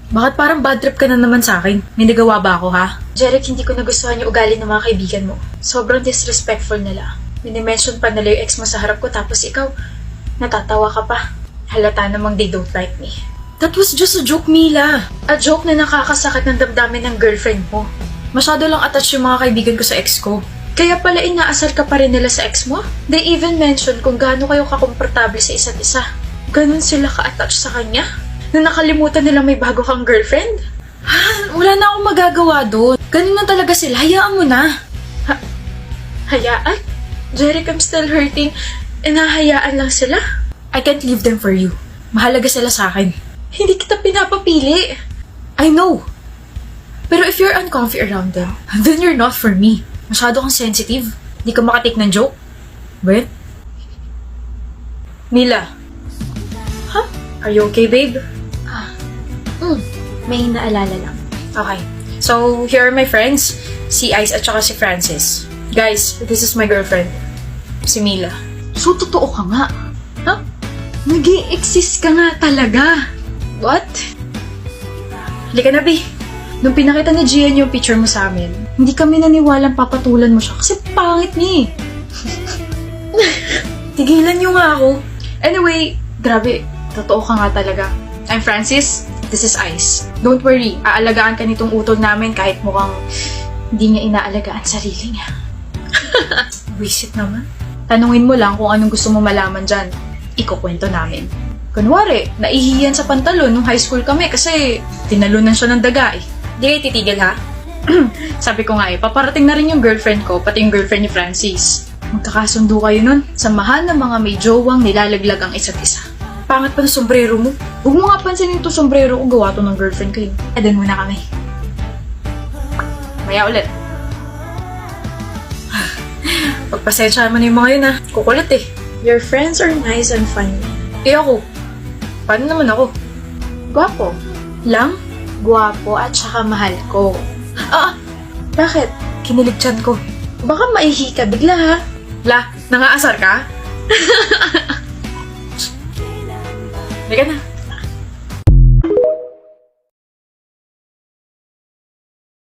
Bakit parang bad trip ka na naman sa akin? May nagawa ba ako, ha? Jeric, hindi ko nagustuhan yung ugali ng mga kaibigan mo. Sobrang disrespectful nila. Minimension pa nila yung ex mo sa harap ko tapos ikaw, natatawa ka pa. Halata namang they don't like me. That was just a joke, Mila. A joke na nakakasakit ng damdamin ng girlfriend mo. Masyado lang attached yung mga kaibigan ko sa ex ko. Kaya pala inaasar ka pa rin nila sa ex mo? They even mentioned kung gaano kayo kakomportable sa isa't isa. Ganon sila ka-attach sa kanya? Na nakalimutan nila may bago kang girlfriend? Wala na akong magagawa doon. Ganun na talaga sila. Hayaan mo na. Hayaan? Jeric, I'm still hurting. Nahayaan lang sila? I can't leave them for you. Mahalaga sila sa akin. Hindi kita pinapapili. I know. Pero if you're uncomfy around them, then you're not for me. Masyado kang sensitive. Hindi ka makatake ng joke. Brent? Mila? Huh? Are you okay, babe? May naalala lang. Okay. So, here are my friends. Si Ice at saka si Francis. Guys, this is my girlfriend. Si Mila. So, totoo ka nga. Huh? Nag-i-exist ka nga talaga. What? Halika na, B. Nung pinakita ni Gian yung picture mo sa amin, hindi kami naniwalang papatulan mo siya kasi pangit niya eh. Tigilan niyo nga ako. Anyway, grabe, totoo ka nga talaga. I'm Francis, this is Ice. Don't worry, aalagaan ka nitong utol namin kahit mukhang hindi niya inaalagaan sarili niya. Wisit naman. Tanungin mo lang kung anong gusto mo malaman dyan. Ikukwento namin. Kunwari, naihiyan sa pantalon nung high school kami kasi tinalunan siya ng daga eh. Di kayo titigil ha? Sabi ko nga eh, paparating na rin yung girlfriend ko, pati yung girlfriend ni Francis. Magkakasundo kayo nun. Samahan ng mga may jowang nilalaglag ang isa't isa. Pangat pa ng sombrero mo. Huwag mo nga pansinin ito sombrero ko, gawa to ng girlfriend ko yun. Adan muna kami. Maya ulit. Pagpasensyahan mo na yung mga yun ha. Kukulit eh. Your friends are nice and funny. Eh ako? Paano naman ako? Gwapo. Lang? Gwapo at saka mahal ko. Bakit? Kinilig tiyan ko. Baka maihi ka bigla ha? La, nangaasar ka? Halika na.